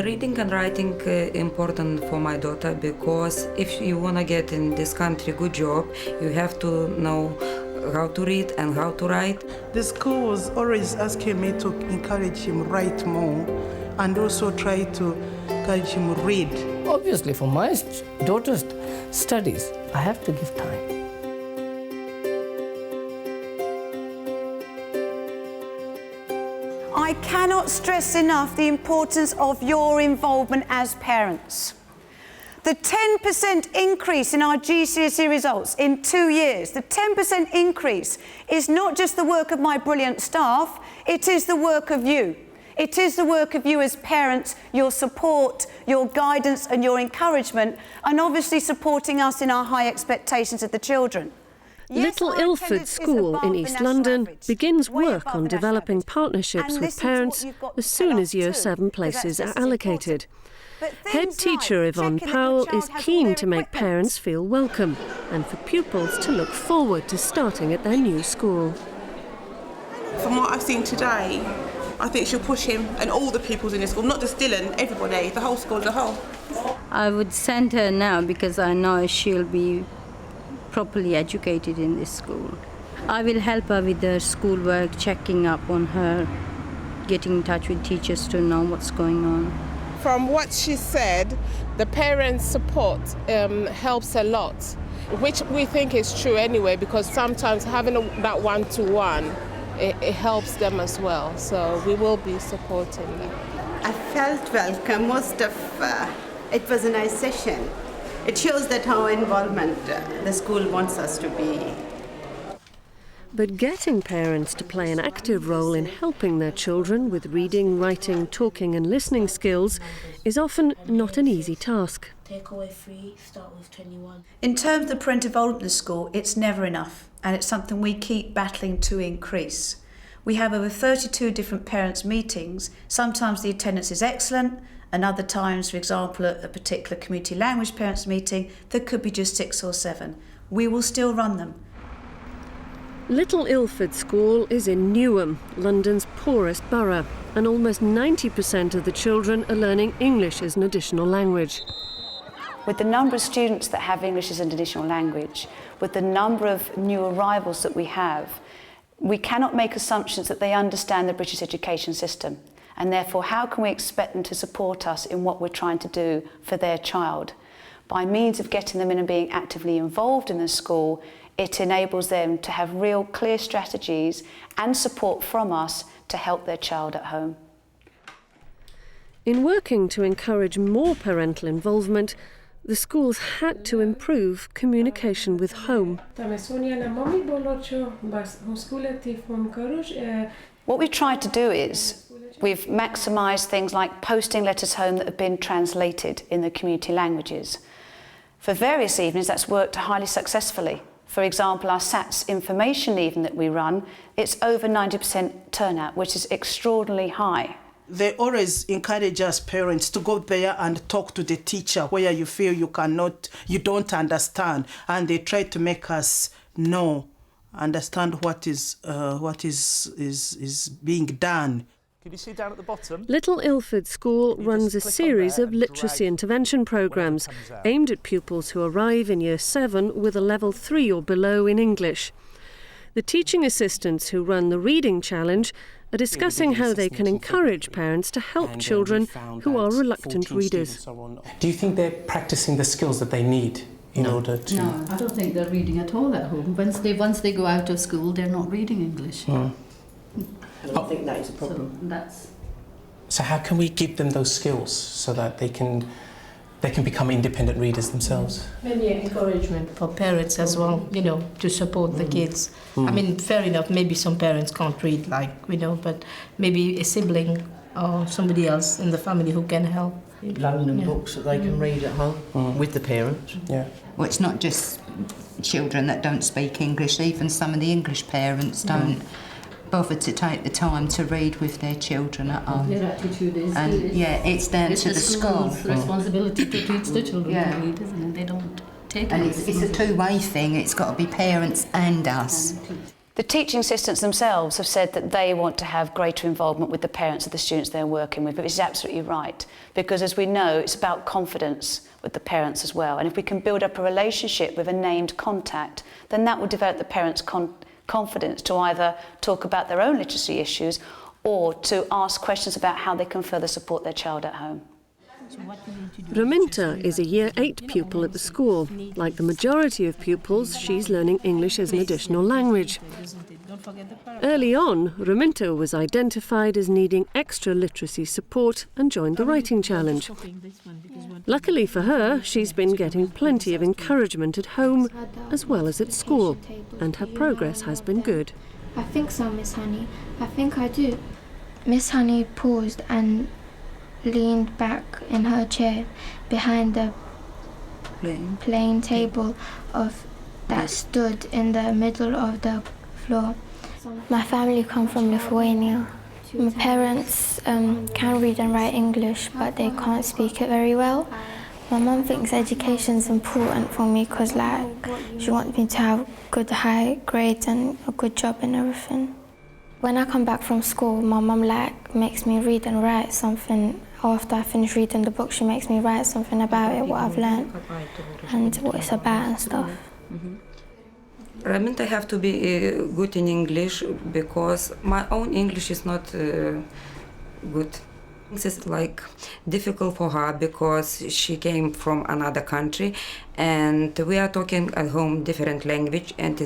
Reading and writing important for my daughter because if you want to get in this country good job, you have to know how to read and how to write. The school was always asking me to encourage him write more and also try to encourage him read. Obviously, for my daughter's studies, I have to give time. I cannot stress enough the importance of your involvement as parents. The 10% increase in our GCSE results in 2 years, the 10% increase is not just the work of my brilliant staff, it is the work of you. It is the work of you as parents, your support, your guidance and your encouragement, and obviously supporting us in our high expectations of the children. Little Ilford School in East London begins work on developing partnerships with parents as soon as Year 7 places are allocated. Head teacher Yvonne Powell is keen to make parents feel welcome and for pupils to look forward to starting at their new school. From what I've seen today, I think she'll push him and all the pupils in the school, not just Dylan, everybody, the whole school as a whole. I would send her now because I know she'll be properly educated in this school. I will help her with her schoolwork, checking up on her, getting in touch with teachers to know what's going on. From what she said, the parents' support helps a lot, which we think is true anyway, because sometimes having that one-to-one, it helps them as well. So we will be supporting them. I felt welcome. It was a nice session. It shows that how involvement the school wants us to be. But getting parents to play an active role in helping their children with reading, writing, talking and listening skills is often not an easy task. Take away 3, start with 21. In terms of the parent involvement in the school, it's never enough, and it's something we keep battling to increase. We have over 32 different parents' meetings. Sometimes the attendance is excellent, and other times, for example, at a particular community language parents' meeting, there could be just 6 or 7. We will still run them. Little Ilford School is in Newham, London's poorest borough, and almost 90% of the children are learning English as an additional language. With the number of students that have English as an additional language, with the number of new arrivals that we have, we cannot make assumptions that they understand the British education system. And therefore, how can we expect them to support us in what we're trying to do for their child? By means of getting them in and being actively involved in the school, it enables them to have real clear strategies and support from us to help their child at home. In working to encourage more parental involvement, the schools had to improve communication with home. What we've tried to do is we've maximised things like posting letters home that have been translated in the community languages. For various evenings, that's worked highly successfully. For example, our SATS information evening that we run, it's over 90% turnout, which is extraordinarily high. They always encourage us parents to go there and talk to the teacher where you feel you don't understand, and they try to make us understand what is being done. Can you see down at the bottom? Little Ilford School runs a series of literacy intervention programmes aimed at pupils who arrive in Year 7 with a level 3 or below in English. The teaching assistants who run the reading challenge are discussing how they can encourage parents to help children who are reluctant readers. Do you think they're practising the skills that they need in order to... No, I don't think they're reading at all at home. Once they go out of school, they're not reading English. I don't think that is a problem. So how can we give them those skills so that they can become independent readers themselves? Maybe encouragement for parents as well, to support the kids. I mean, fair enough, maybe some parents can't read, but maybe a sibling or somebody else in the family who can help. Loan them books that they can read at home with the parents. Yeah. Well, it's not just children that don't speak English, even some of the English parents don't bother to take the time to read with their children at home. Their attitude is... it's down to the school. It's responsibility to teach the children to read, isn't it? They don't take it. And it's a two-way thing. It's got to be parents and us. The teaching assistants themselves have said that they want to have greater involvement with the parents of the students they're working with, but it's absolutely right, because as we know, it's about confidence with the parents as well. And if we can build up a relationship with a named contact, then that will develop the parents' confidence to either talk about their own literacy issues or to ask questions about how they can further support their child at home. Raminta is a Year 8 pupil at the school. Like the majority of pupils, she's learning English as an additional language. Early on, Raminta was identified as needing extra literacy support and joined the writing challenge. Luckily for her, she's been getting plenty of encouragement at home as well as at school, and her progress has been good. I think so, Miss Honey. I think I do. Miss Honey paused and leaned back in her chair behind the plain table that stood in the middle of the floor. My family come from Lithuania. My parents can read and write English, but they can't speak it very well. My mum thinks education's important for me because she wants me to have good high grades and a good job and everything. When I come back from school, my mum makes me read and write something. After I finish reading the book, she makes me write something about it, what I've learned and what it's about and stuff. Raminta have to be good in English because my own English is not good. It's difficult for her because she came from another country and we are talking at home different language and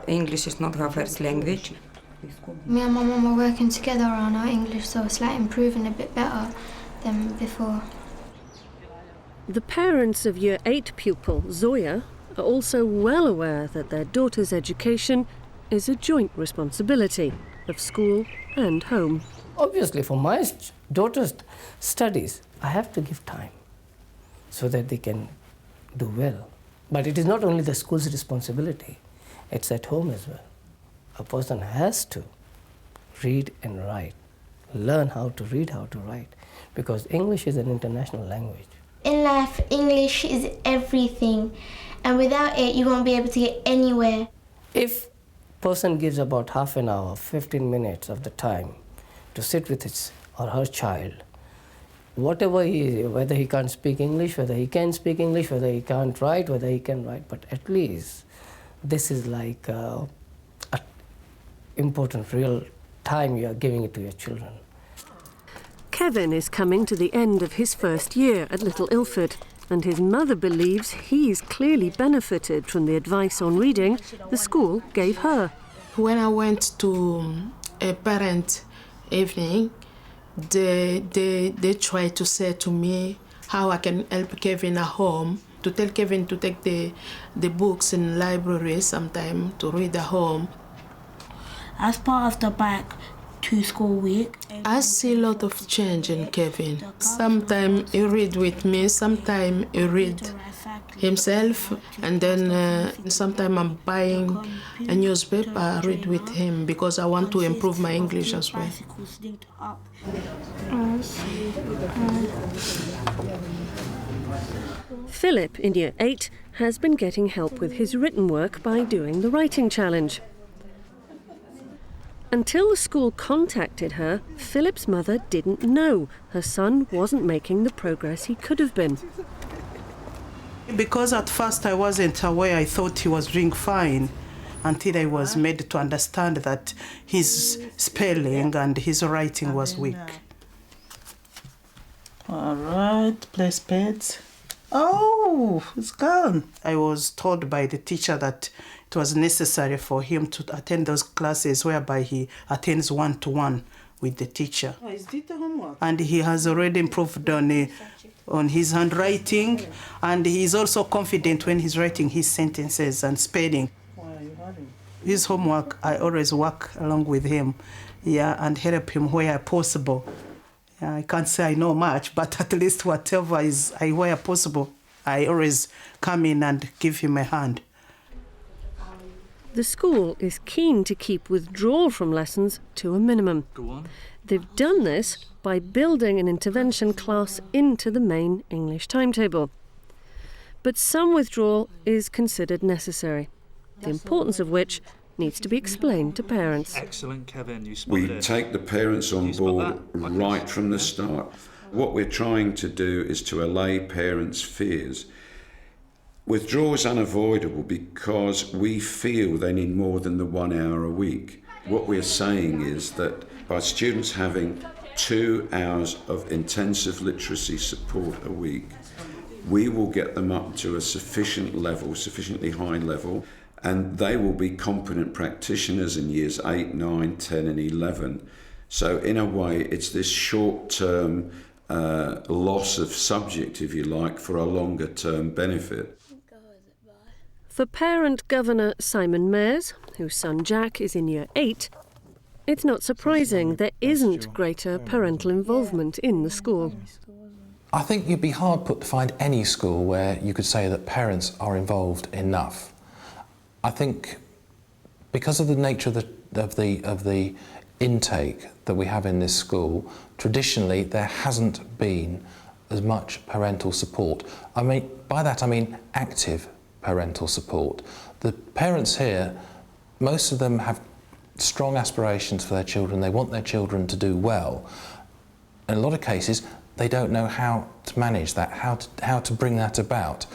English is not her first language. Me and my mum are working together on our English, so it's improving a bit better than before. The parents of Year 8 pupil Zoya are also well aware that their daughter's education is a joint responsibility of school and home. Obviously, for my daughter's studies, I have to give time so that they can do well. But it is not only the school's responsibility, it's at home as well. A person has to read and write, learn how to read, how to write, because English is an international language. In life, English is everything, and without it, you won't be able to get anywhere. If a person gives about half an hour, 15 minutes of the time to sit with his or her child, whatever whether he can't speak English, whether he can speak English, whether he can't write, whether he can write, but at least this is like an important, real time you are giving it to your children. Kevin is coming to the end of his first year at Little Ilford, and his mother believes he's clearly benefited from the advice on reading the school gave her. When I went to a parent evening, they tried to say to me how I can help Kevin at home, to tell Kevin to take the books in library sometime to read at home. As part of the back to school week, I see a lot of change in Kevin. Sometimes he read with me, sometimes he read himself, and then sometimes I'm buying a newspaper, I read with him because I want to improve my English as well. Philip, in Year 8, has been getting help with his written work by doing the writing challenge. Until the school contacted her, Philip's mother didn't know her son wasn't making the progress he could have been. Because at first I wasn't aware, I thought he was doing fine until I was made to understand that his spelling and his writing was weak. All right, place pads. Oh, it's gone. I was told by the teacher that it was necessary for him to attend those classes whereby he attends one-to-one with the teacher. Oh, is it the homework? And he has already improved on his handwriting, and he is also confident when he's writing his sentences and spelling. Why are you having? His homework, I always work along with him, and help him where possible. I can't say I know much, but at least whatever is where possible, I always come in and give him a hand. The school is keen to keep withdrawal from lessons to a minimum. Go on. They've done this by building an intervention class into the main English timetable. But some withdrawal is considered necessary, the importance of which needs to be explained to parents. Excellent, Kevin. You spotted We it. take the parents on board right from the start. What we're trying to do is to allay parents' fears. Withdrawal is unavoidable because we feel they need more than the 1 hour a week. What we're saying is that by students having 2 hours of intensive literacy support a week, we will get them up to a sufficient level, sufficiently high level, and they will be competent practitioners in years 8, 9, 10 and 11. So in a way, it's this short-term loss of subject, if you like, for a longer-term benefit. For parent governor Simon Mayers, whose son Jack is in year 8, it's not surprising there isn't greater parental involvement in the school. I think you'd be hard put to find any school where you could say that parents are involved enough. I think because of the nature of the intake that we have in this school, traditionally there hasn't been as much parental support. I mean, by that I mean active parental support. The parents here, most of them have strong aspirations for their children. They want their children to do well. In a lot of cases, they don't know how to manage that, how to bring that about.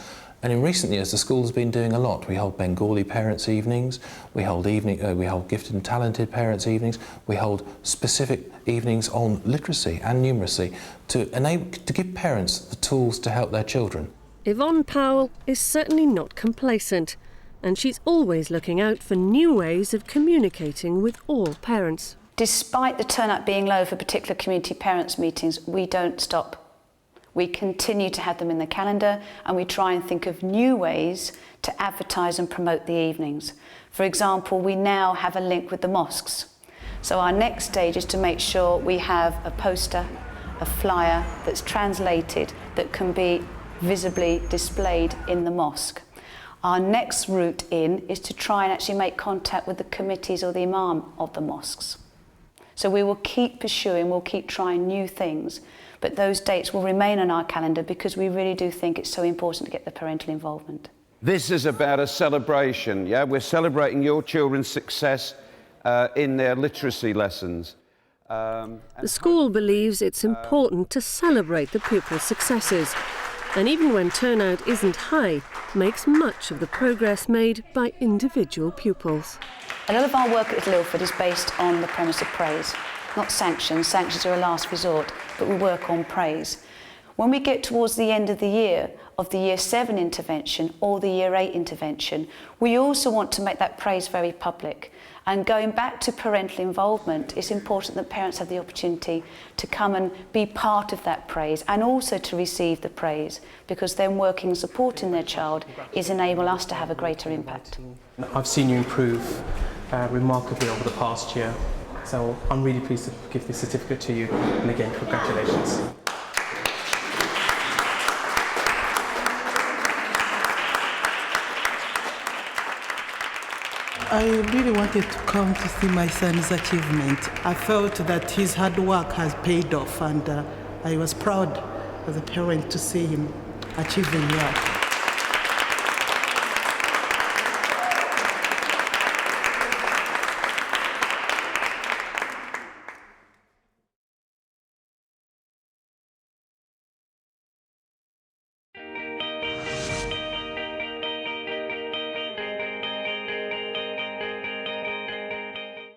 And in recent years, the school has been doing a lot. We hold Bengali parents' evenings, we hold gifted and talented parents' evenings, we hold specific evenings on literacy and numeracy to give parents the tools to help their children. Yvonne Powell is certainly not complacent, and she's always looking out for new ways of communicating with all parents. Despite the turnout being low for particular community parents' meetings, we don't stop. We continue to have them in the calendar, and we try and think of new ways to advertise and promote the evenings. For example, we now have a link with the mosques. So our next stage is to make sure we have a poster, a flyer that's translated that can be visibly displayed in the mosque. Our next route in is to try and actually make contact with the committees or the imam of the mosques. So we will keep pursuing, we'll keep trying new things, but those dates will remain on our calendar because we really do think it's so important to get the parental involvement. This is about a celebration, yeah? We're celebrating your children's success in their literacy lessons. The school believes it's important to celebrate the pupils' successes, and even when turnout isn't high, makes much of the progress made by individual pupils. A lot of our work at Ilford is based on the premise of praise, not sanctions. Sanctions are a last resort, but we work on praise. When we get towards the end of the year Year 7 intervention or the Year 8 intervention, we also want to make that praise very public. And going back to parental involvement, it's important that parents have the opportunity to come and be part of that praise and also to receive the praise, because then working and supporting their child is enable us to have a greater impact. I've seen you improve remarkably over the past year, so I'm really pleased to give this certificate to you, and again, congratulations. I really wanted to come to see my son's achievement. I felt that his hard work has paid off, and I was proud as a parent to see him achieving well.